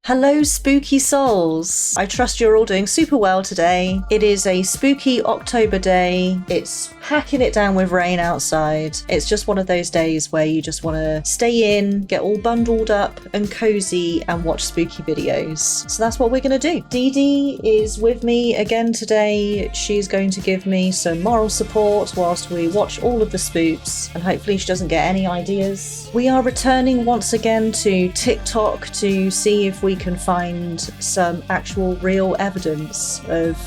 Hello spooky souls! I trust you're all doing super well today. It is a spooky October day. It's hacking it down with rain outside. It's just one of those days where you just want to stay in, get all bundled up and cozy and watch spooky videos. So that's what we're going to do. Dee Dee is with me again today. She's going to give me some moral support whilst we watch all of the spooks, and hopefully she doesn't get any ideas. We are returning once again to TikTok to see if we can find some actual real evidence of,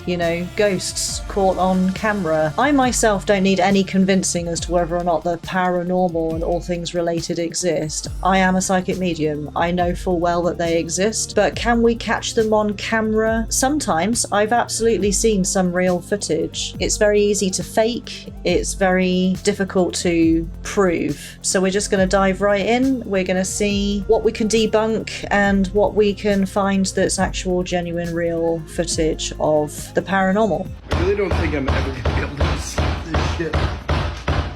you know, ghosts caught on camera. I myself don't need any convincing as to whether or not the paranormal and all things related exist. I am a psychic medium. I know full well that they exist, but can we catch them on camera? Sometimes. I've absolutely seen some real footage. It's very easy to fake. It's very difficult to prove. So we're just going to dive right in. We're going to see what we can debunk and what we can find that's actual, genuine, real footage of the paranormal. I really don't think I'm ever gonna be able to see this shit.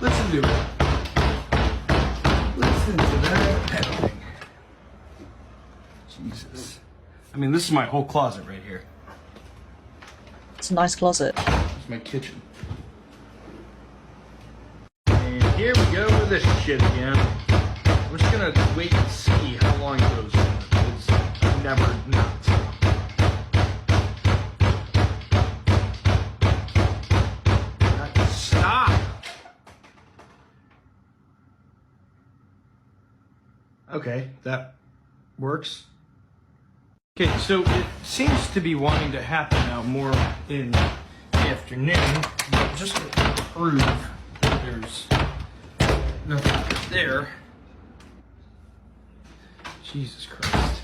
Listen to it. Listen to that pedaling. Jesus. I mean, this is my whole closet right here. It's a nice closet. It's my kitchen. And here we go with this shit again. I'm just gonna wait and see how long it goes for. It's never not. Okay, that works. Okay, so it seems to be wanting to happen now more in the afternoon, but just to prove that there's nothing there. Jesus Christ.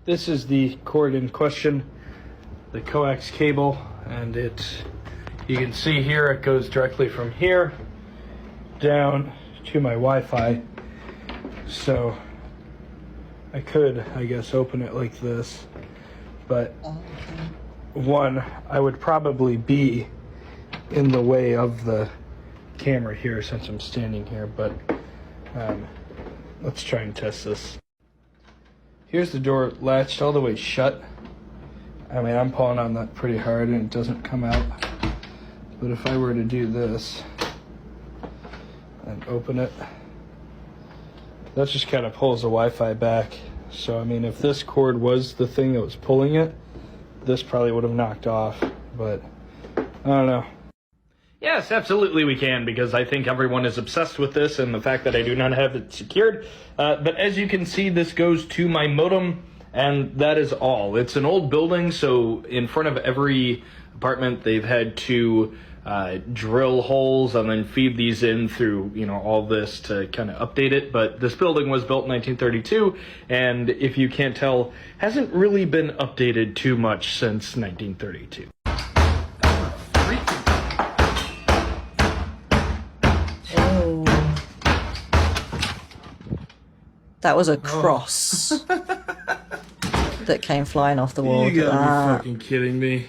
This is the cord in question, the coax cable, and you can see here it goes directly from here down to my Wi-Fi, so I could, I guess, open it like this, but one, I would probably be in the way of the camera here since I'm standing here, but let's try and test this. Here's the door latched all the way shut. I mean, I'm pulling on that pretty hard and it doesn't come out, but if I were to do this and open it, that just kind of pulls the Wi-Fi back. So I mean, if this cord was the thing that was pulling it, this probably would have knocked off, but I don't know. Yes, absolutely we can, because I think everyone is obsessed with this and the fact that I do not have it secured. But as you can see, this goes to my modem, and that is all. It's an old building, so in front of every apartment they've had to drill holes and then feed these in through, you know, all this to kind of update it. But this building was built in 1932, and if you can't tell, hasn't really been updated too much since 1932. Oh. That was a cross that came flying off the wall. You gotta be fucking kidding me.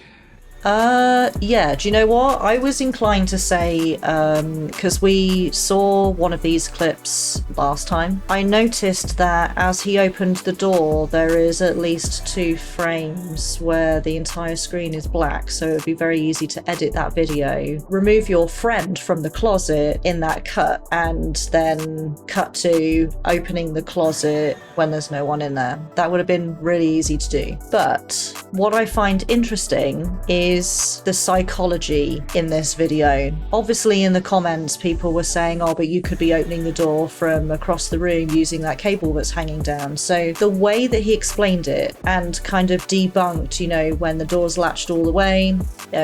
Yeah, do you know what? I was inclined to say, because we saw one of these clips last time, I noticed that as he opened the door, there is at least 2 frames where the entire screen is black, so it would be very easy to edit that video, remove your friend from the closet in that cut, and then cut to opening the closet when there's no one in there. That would have been really easy to do. But what I find interesting is the psychology in this video. Obviously in the comments people were saying, oh, but you could be opening the door from across the room using that cable that's hanging down. So the way that he explained it and kind of debunked, you know, when the door's latched all the way,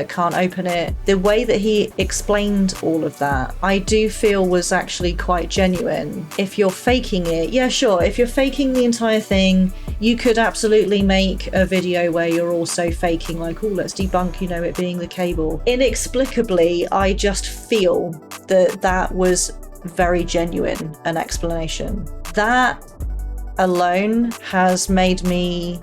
can't open it, the way that he explained all of that, I do feel was actually quite genuine. If you're faking it, yeah, sure, if you're faking the entire thing, you could absolutely make a video where you're also faking, like, oh, let's debunk, you know, it being the cable. Inexplicably, I just feel that that was very genuine, an explanation. That alone has made me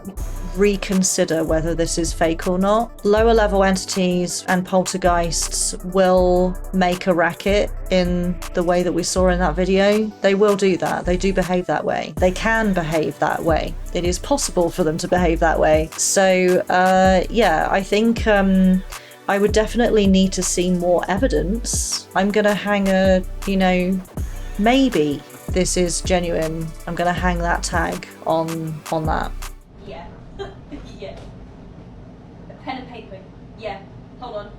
reconsider whether this is fake or not. Lower level entities and poltergeists will make a racket in the way that we saw in that video. They will do that. They do behave that way. They can behave that way. It is possible for them to behave that way. So, yeah, I think I would definitely need to see more evidence. I'm gonna hang a, you know, maybe this is genuine. I'm gonna hang that tag on that. Yeah. Yeah. A pen and paper. Yeah. Hold on.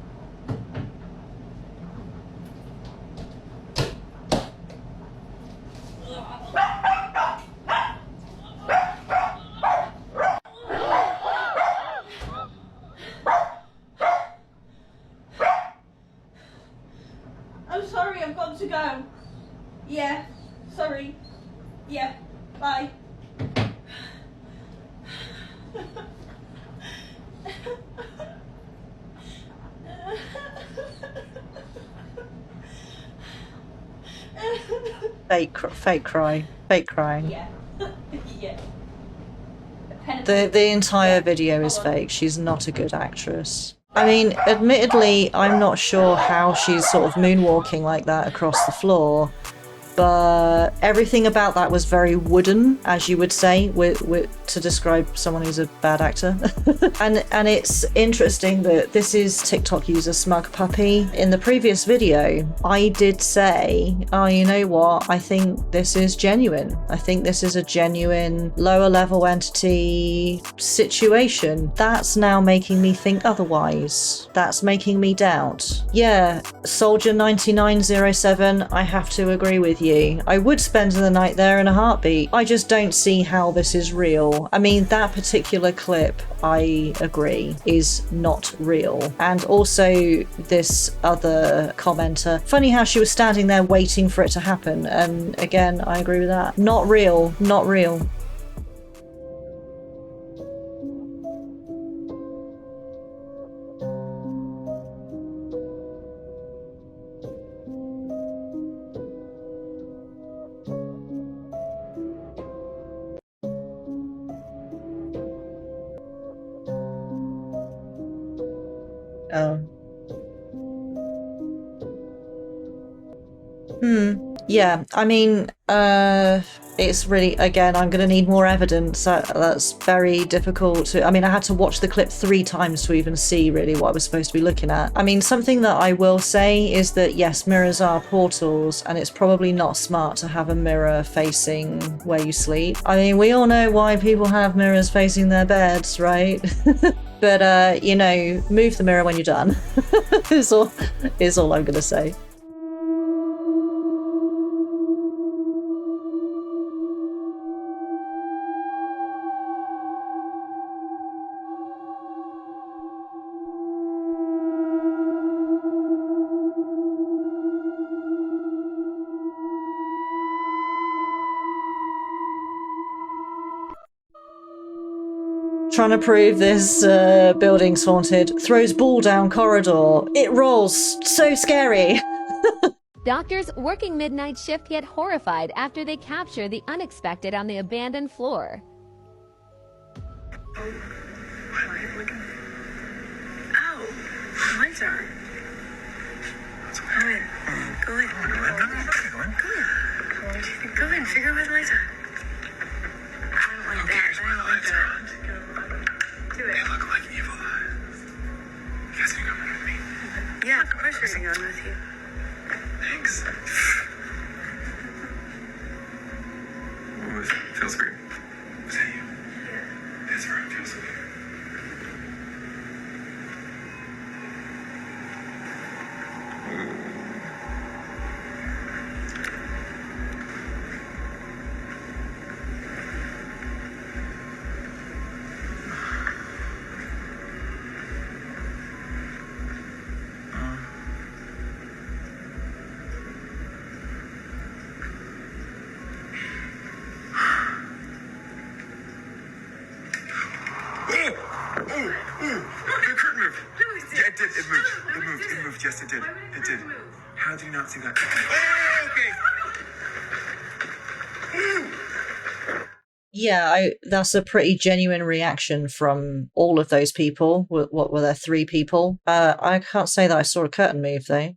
I'm sorry, I've got to go. Yeah. Sorry. Yeah. Bye. Fake cry. Yeah. Yeah. The entire video is fake. She's not a good actress. I mean, admittedly, I'm not sure how she's sort of moonwalking like that across the floor, but everything about that was very wooden, as you would say, to describe someone who's a bad actor. and it's interesting that this is TikTok user Smug Puppy. In the previous video, I did say, oh, you know what? I think this is genuine. I think this is a genuine lower level entity situation. That's now making me think otherwise. That's making me doubt. Yeah, Soldier 9907, I have to agree with you. I would spend the night there in a heartbeat. I just don't see how this is real. I mean, that particular clip, I agree, is not real. And also this other commenter, funny how she was standing there waiting for it to happen. And again, I agree with that. Not real, not real. Yeah, I mean, it's really, again, I'm going to need more evidence. That's very difficult to, I mean, I had to watch the clip 3 times to even see really what I was supposed to be looking at. I mean, something that I will say is that yes, mirrors are portals, and it's probably not smart to have a mirror facing where you sleep. I mean, we all know why people have mirrors facing their beds, right? But, you know, move the mirror when you're done, is all I'm going to say. Trying to prove this building's haunted. Throws ball down corridor. It rolls. So scary. Doctors working midnight shift get horrified after they capture the unexpected on the abandoned floor. Oh, lights are. Go in. Go in. Go in. Figure out where the lights are. I don't like that. I don't like that. Do it. They look like evil eyes. You guys can come in with me. Yeah, of course we're going with you. Thanks. What was it? Feels weird. Was that you? Yeah. That's right. Feels weird. It moved. Yes, it did. It did. How did you not see that? Oh, okay. Yeah, that's a pretty genuine reaction from all of those people. What were there, 3 people? I can't say that I saw a curtain move, though.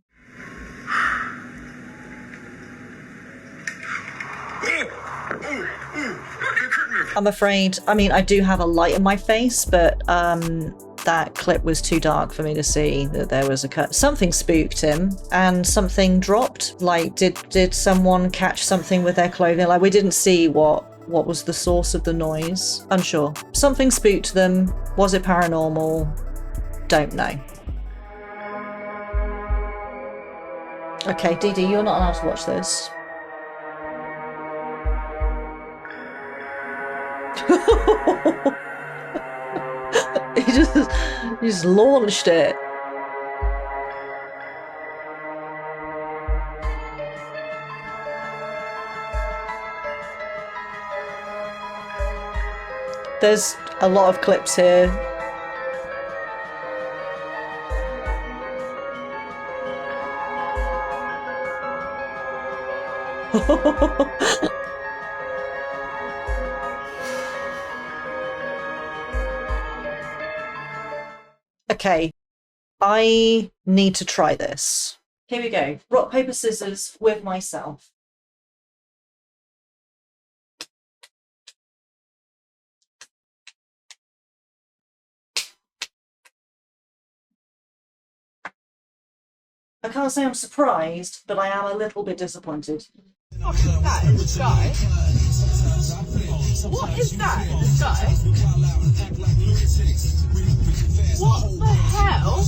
I'm afraid, I mean, I do have a light in my face, but that clip was too dark for me to see that there was a cut. Something spooked him and something dropped. Like, did someone catch something with their clothing? Like, we didn't see what was the source of the noise. Unsure. Something spooked them. Was it paranormal? Don't know. Okay, Dee Dee, you're not allowed to watch this. he just launched it. There's a lot of clips here. Okay, I need to try this. Here we go. Rock, paper, scissors with myself. I can't say I'm surprised, but I am a little bit disappointed. What is that in the sky? What is that in the sky? What the hell?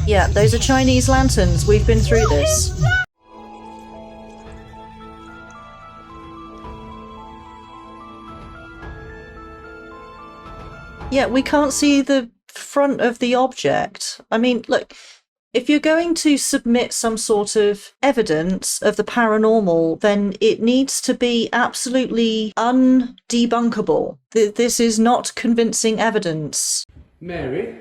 Yeah, those are Chinese lanterns. We've been through this. Yeah, we can't see the front of the object. I mean, look, if you're going to submit some sort of evidence of the paranormal, then it needs to be absolutely undebunkable. This is not convincing evidence. Mary?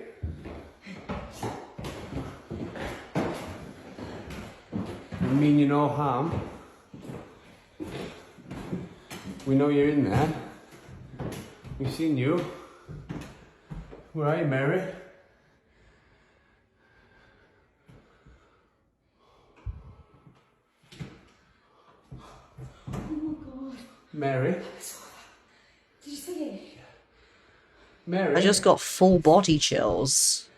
I mean you no harm. We know you're in there. We've seen you. Where are you, Mary? Oh my god. Mary? Did you see it? Mary? I just got full body chills.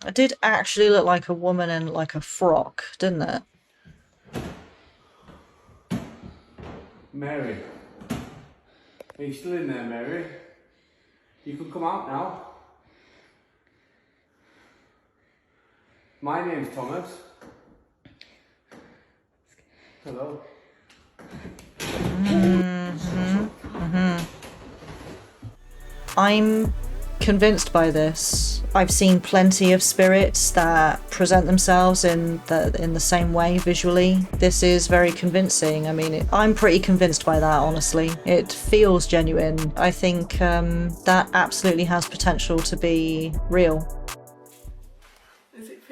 It did actually look like a woman in like a frock, didn't it? Mary? Are you still in there, Mary? You can come out now. My name's Thomas. Hello. I'm convinced by this. I've seen plenty of spirits that present themselves in the same way visually. This is very convincing. I mean, I'm pretty convinced by that, honestly. It feels genuine. I think that absolutely has potential to be real.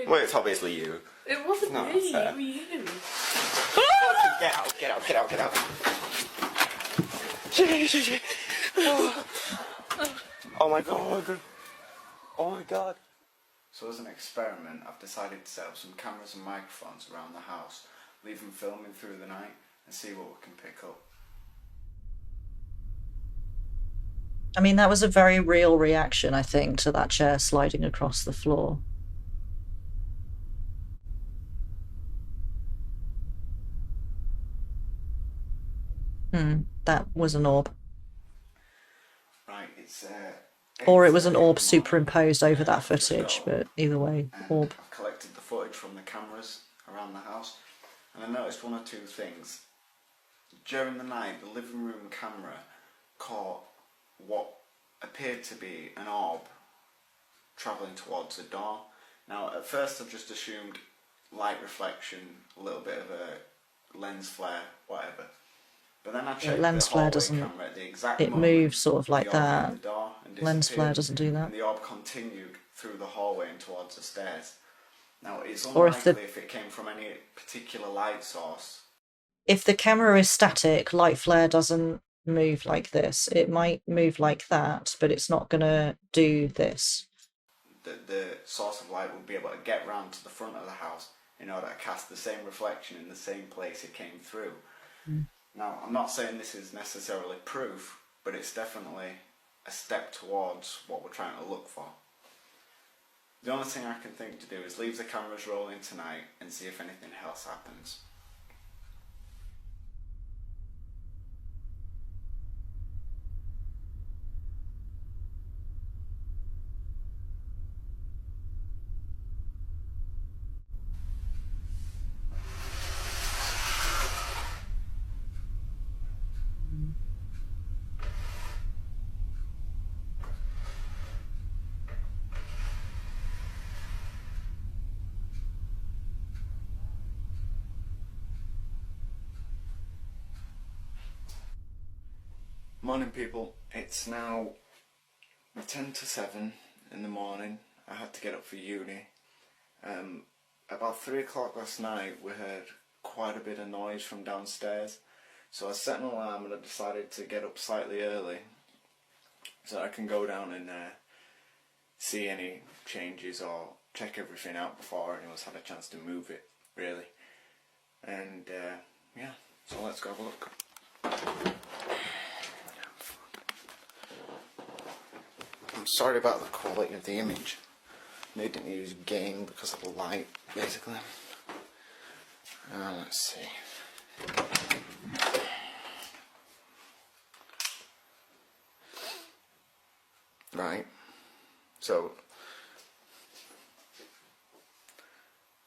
Well, it's obviously you. It wasn't No, me, it's it fair. was you. Get out, get out, get out, get out. Oh my god. Oh my god. So as an experiment, I've decided to set up some cameras and microphones around the house, leave them filming through the night, and see what we can pick up. I mean, that was a very real reaction, I think, to that chair sliding across the floor. That was an orb. Right, it's Or it was an orb superimposed over that footage, but either way, orb. I've collected the footage from the cameras around the house, and I noticed one or two things. During the night, the living room camera caught what appeared to be an orb travelling towards a door. Now, at first I've just assumed light reflection, a little bit of a lens flare, whatever. But then I checked lens the flare hallway doesn't. camera at the exact It moment moves sort of like the orb hit that. the door and Lens flare disappeared, doesn't do that. and the orb continued through the hallway and towards the stairs. Now, it's Or if unlikely if it came from any particular light source. if the camera is static, light flare doesn't move like this. It might move like that, but it's not going to do this. The source of light will be able to get round to the front of the house in order to cast the same reflection in the same place it came through. Now, I'm not saying this is necessarily proof, but it's definitely a step towards what we're trying to look for. The only thing I can think to do is leave the cameras rolling tonight and see if anything else happens. Morning people, it's now 10 to 7 in the morning. I had to get up for uni. About 3 o'clock last night we heard quite a bit of noise from downstairs, so I set an alarm and I decided to get up slightly early so I can go down and see any changes or check everything out before anyone's had a chance to move it, really. And yeah, so let's go have a look. I'm sorry about the quality of the image. They didn't use gain because of the light, basically. Let's see. Right. So,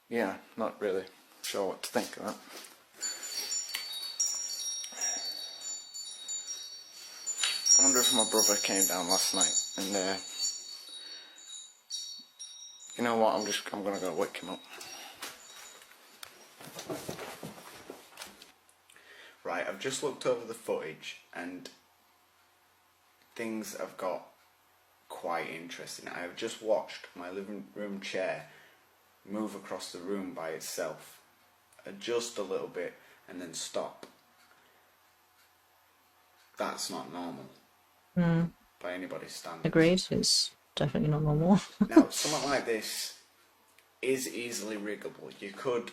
yeah, not really sure what to think of that. I wonder if my brother came down last night and you know what, I'm gonna go wake him up. Right, I've just looked over the footage and things have got quite interesting. I have just watched my living room chair move across the room by itself, adjust a little bit and then stop. That's not normal. By anybody's standards. Agreed, it's definitely not normal. Now, something like this is easily riggable. You could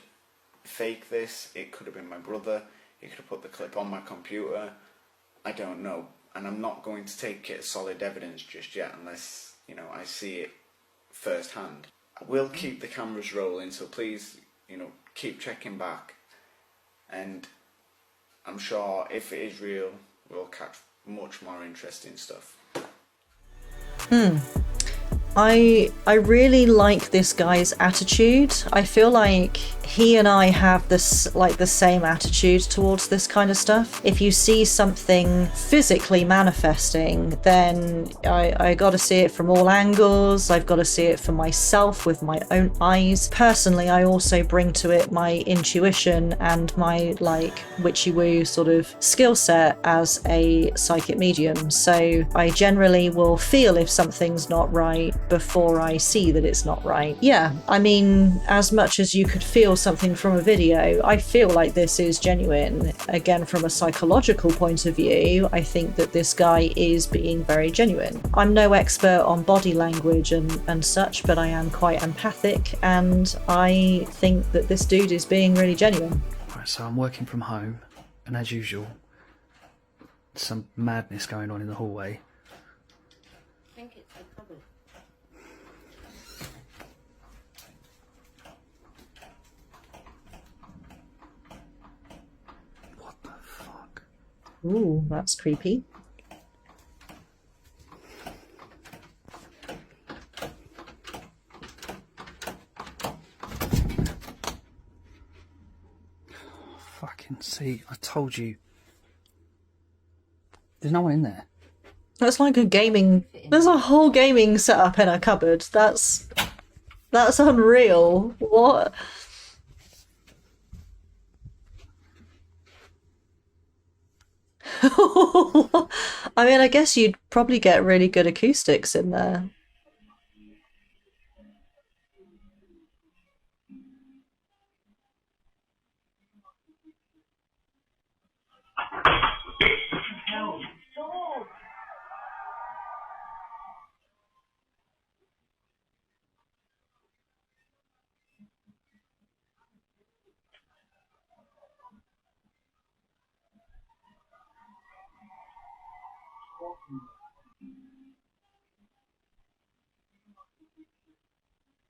fake this, it could have been my brother, he could have put the clip on my computer, I don't know. And I'm not going to take it as solid evidence just yet unless, you know, I see it firsthand. I will keep the cameras rolling, so please, you know, keep checking back. And I'm sure if it is real, we'll catch much more interesting stuff. I really like this guy's attitude. I feel like he and I have this, like, the same attitude towards this kind of stuff. If you see something physically manifesting, then I gotta see it from all angles. I've got to see it for myself with my own eyes. Personally, I also bring to it my intuition and my, like, witchy-woo sort of skill set as a psychic medium. So I generally will feel if something's not right before I see that it's not right. Yeah, I mean, as much as you could feel something from a video, I feel like this is genuine. Again, from a psychological point of view, I think that this guy is being very genuine. I'm no expert on body language and such, but I am quite empathic, and I think that this dude is being really genuine. Right, so I'm working from home, and as usual, some madness going on in the hallway. I think it's the cupboard. What the fuck? Ooh, that's creepy. Fucking see, I told you. There's no one in there. That's like a gaming... There's a whole gaming setup in a cupboard. That's unreal. What? I mean, I guess you'd probably get really good acoustics in there.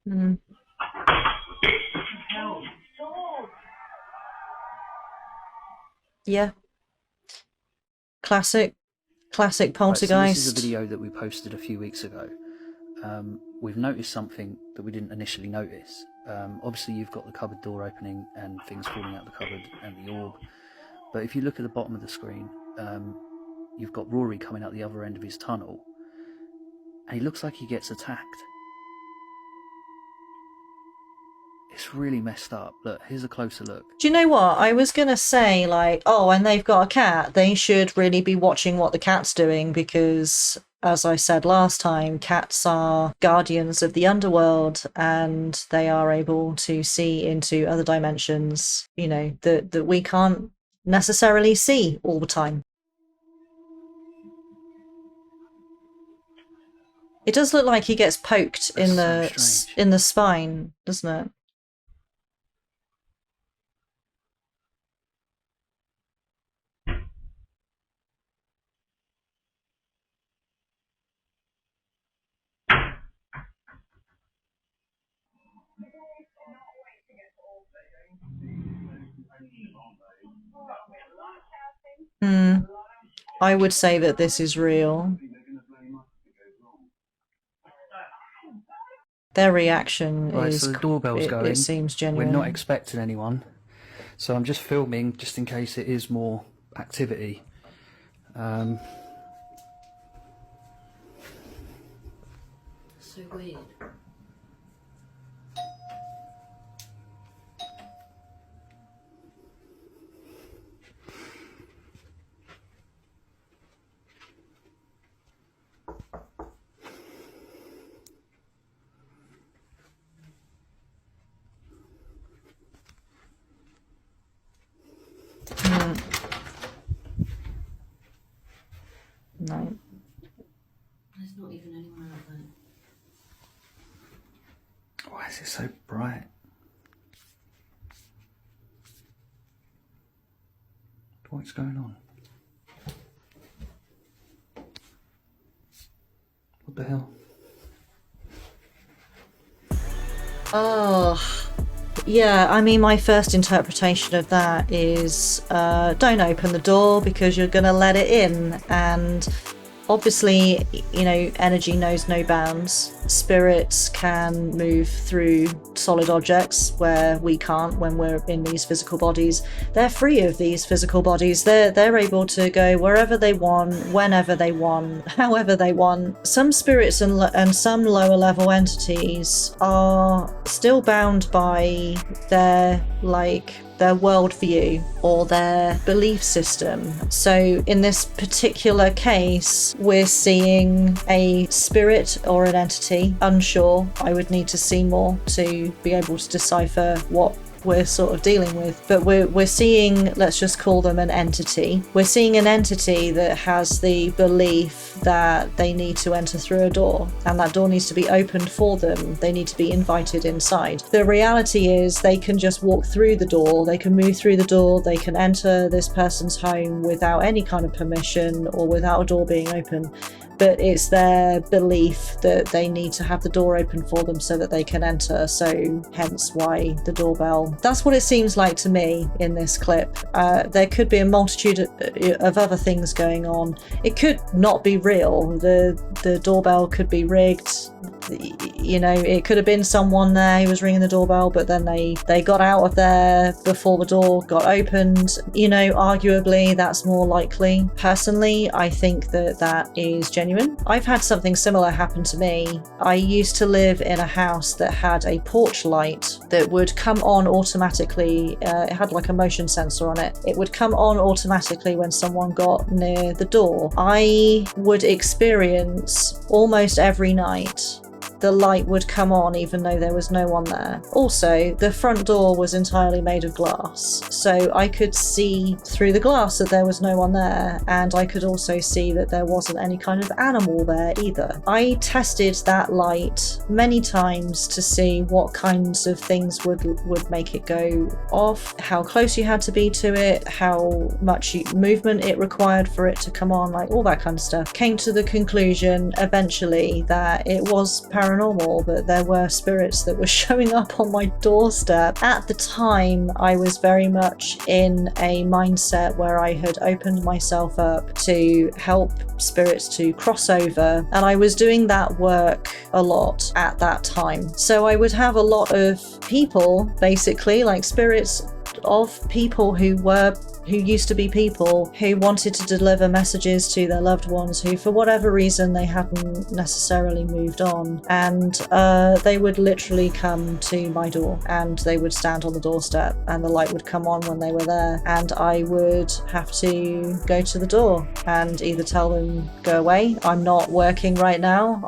Mm. Yeah. Classic poltergeist. Right, so this is a video that we posted a few weeks ago. We've noticed something that we didn't initially notice. Obviously you've got the cupboard door opening and things falling out the cupboard and the orb. But if you look at the bottom of the screen, you've got Rory coming out the other end of his tunnel. And he looks like he gets attacked. It's really messed up. Look, here's a closer look. Do you know what? I was going to say, like, oh, and they've got a cat. They should really be watching what the cat's doing because, as I said last time, cats are guardians of the underworld and they are able to see into other dimensions, you know, that we can't necessarily see all the time. It does look like he gets poked in the spine, doesn't it? I would say that this is real. Their reaction is... So the doorbell's going. It seems genuine. We're not expecting anyone. So I'm just filming just in case it is more activity. So weird. No. There's not even anyone out there. Why is it so bright? What's going on? What the hell? Oh, yeah, I mean, my first interpretation of that is don't open the door because you're going to let it in. And obviously, you know, energy knows no bounds. Spirits can move through solid objects where we can't when we're in these physical bodies. They're free of these physical bodies. They're able to go wherever they want, whenever they want, however they want. Some spirits and some lower level entities are still bound by their worldview or their belief system. So in this particular case, we're seeing a spirit or an entity. Unsure. I would need to see more to be able to decipher what we're sort of dealing with, but we're seeing, let's just call them an entity. We're seeing an entity that has the belief that they need to enter through a door, and that door needs to be opened for them. They need to be invited inside. The reality is they can just walk through the door, they can move through the door, they can enter this person's home without any kind of permission or without a door being open. But it's their belief that they need to have the door open for them so that they can enter, so hence why the doorbell. That's what it seems like to me in this clip. There could be a multitude of other things going on. It could not be real. The doorbell could be rigged. You know, it could have been someone there who was ringing the doorbell, but then they got out of there before the door got opened. You know, arguably that's more likely. Personally, I think that is genuine. I've had something similar happen to me. I used to live in a house that had a porch light that would come on automatically. It had like a motion sensor on it. It would come on automatically when someone got near the door. I would experience almost every night the light would come on even though there was no one there. Also, the front door was entirely made of glass, so I could see through the glass that there was no one there, and I could also see that there wasn't any kind of animal there either. I tested that light many times to see what kinds of things would make it go off, how close you had to be to it, how much movement it required for it to come on, like all that kind of stuff. Came to the conclusion eventually that it was paranormal paranormal, but there were spirits that were showing up on my doorstep. At the time, I was very much in a mindset where I had opened myself up to help spirits to cross over, and I was doing that work a lot at that time. So I would have a lot of people, basically, like spirits of people who used to be people who wanted to deliver messages to their loved ones who, for whatever reason, they hadn't necessarily moved on. And they would literally come to my door, and they would stand on the doorstep, and the light would come on when they were there, and I would have to go to the door and either tell them, go away, I'm not working right now,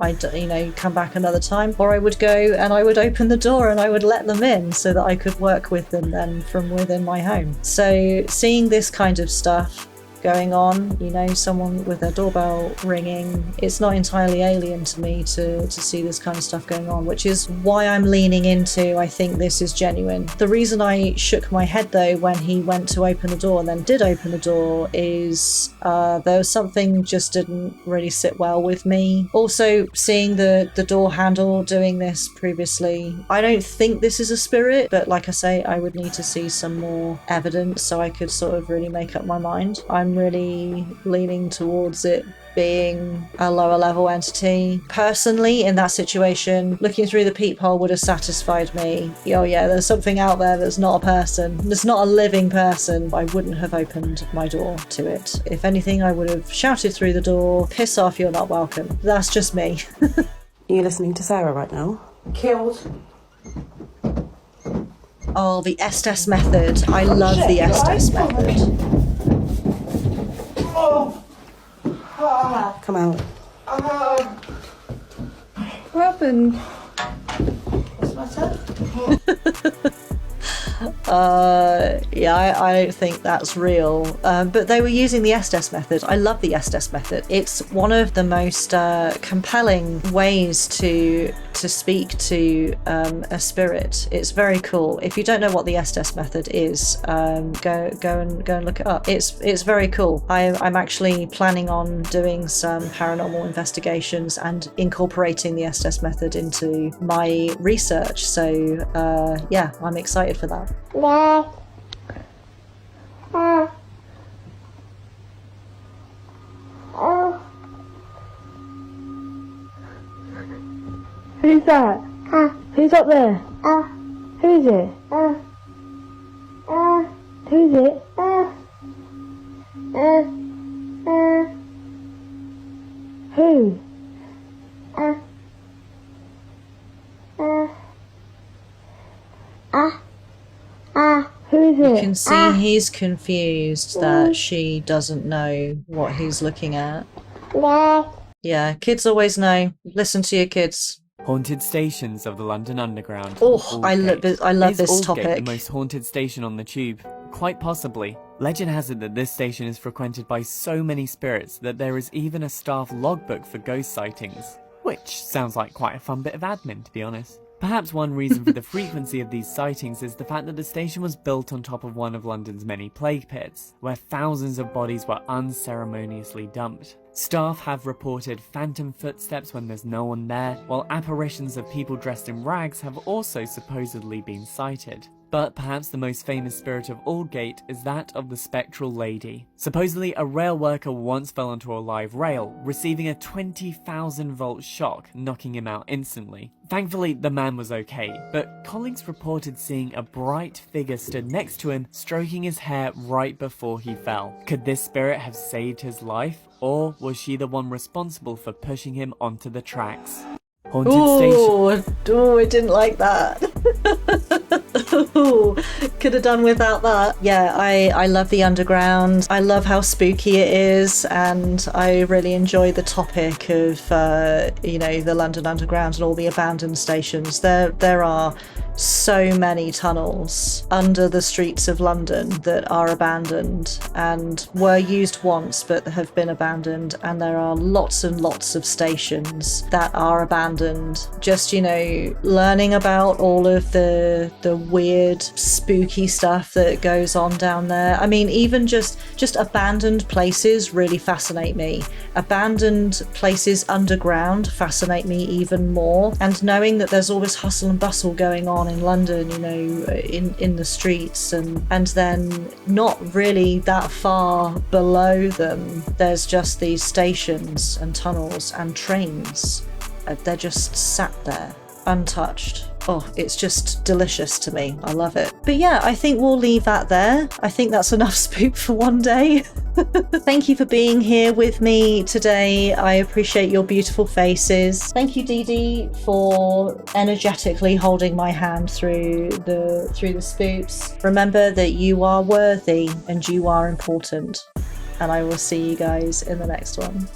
come back another time, or I would go and I would open the door and I would let them in so that I could work with them then from within my home. So seeing this kind of stuff going on, someone with their doorbell ringing, it's not entirely alien to me to see this kind of stuff going on, which is why I'm leaning into, I think this is genuine. The reason I shook my head though when he went to open the door and then did open the door is there was something just didn't really sit well with me. Also, seeing the door handle doing this previously, I don't think this is a spirit, but like I say, I would need to see some more evidence so I could sort of really make up my mind. I'm really leaning towards it being a lower level entity. Personally, in that situation, looking through the peephole would have satisfied me. Oh yeah, there's something out there that's not a person. It's not a living person. I wouldn't have opened my door to it. If anything, I would have shouted through the door, piss off, you're not welcome. That's just me. You're listening to Sarah right now? Killed. Oh, the Estes method. I love the Estes method. Come out. What happened? What's the matter? Yeah, I don't think that's real. But they were using the Estes method. I love the Estes method. It's one of the most compelling ways to speak to a spirit. It's very cool. If you don't know what the Estes method is, go and look it up. It's very cool. I'm actually planning on doing some paranormal investigations and incorporating the Estes method into my research. So yeah, I'm excited for that. Who's that? Who's up there? Who is it? Who is it? Who? Who is it? You can see he's confused that she doesn't know what he's looking at. Yeah, kids always know. Listen to your kids. Haunted stations of the London Underground. Oh, I love this Aldgate topic. The most haunted station on the tube? Quite possibly. Legend has it that this station is frequented by so many spirits that there is even a staff logbook for ghost sightings. Which sounds like quite a fun bit of admin, to be honest. Perhaps one reason for the frequency of these sightings is the fact that the station was built on top of one of London's many plague pits, where thousands of bodies were unceremoniously dumped. Staff have reported phantom footsteps when there's no one there, while apparitions of people dressed in rags have also supposedly been sighted. But perhaps the most famous spirit of Aldgate is that of the Spectral Lady. Supposedly, a rail worker once fell onto a live rail, receiving a 20,000 volt shock, knocking him out instantly. Thankfully, the man was okay, but colleagues reported seeing a bright figure stood next to him, stroking his hair right before he fell. Could this spirit have saved his life, or was she the one responsible for pushing him onto the tracks? Haunted station. Oh, I didn't like that. Could have done without that. Yeah, I love the underground. I love how spooky it is, and I really enjoy the topic of the London Underground and all the abandoned stations. There are so many tunnels under the streets of London that are abandoned and were used once but have been abandoned, and there are lots and lots of stations that are abandoned. Just learning about all of the weird spooky spooky stuff that goes on down there. I mean, even just abandoned places really fascinate me. Abandoned places underground fascinate me even more. And knowing that there's all this hustle and bustle going on in London, you know, in the streets, and then not really that far below them, there's just these stations and tunnels and trains. They're just sat there, untouched. Oh, it's just delicious to me. I love it. But yeah, I think we'll leave that there. I think that's enough spook for one day. Thank you for being here with me today. I appreciate your beautiful faces. Thank you, Dee Dee, for energetically holding my hand through the spooks. Remember that you are worthy and you are important. And I will see you guys in the next one.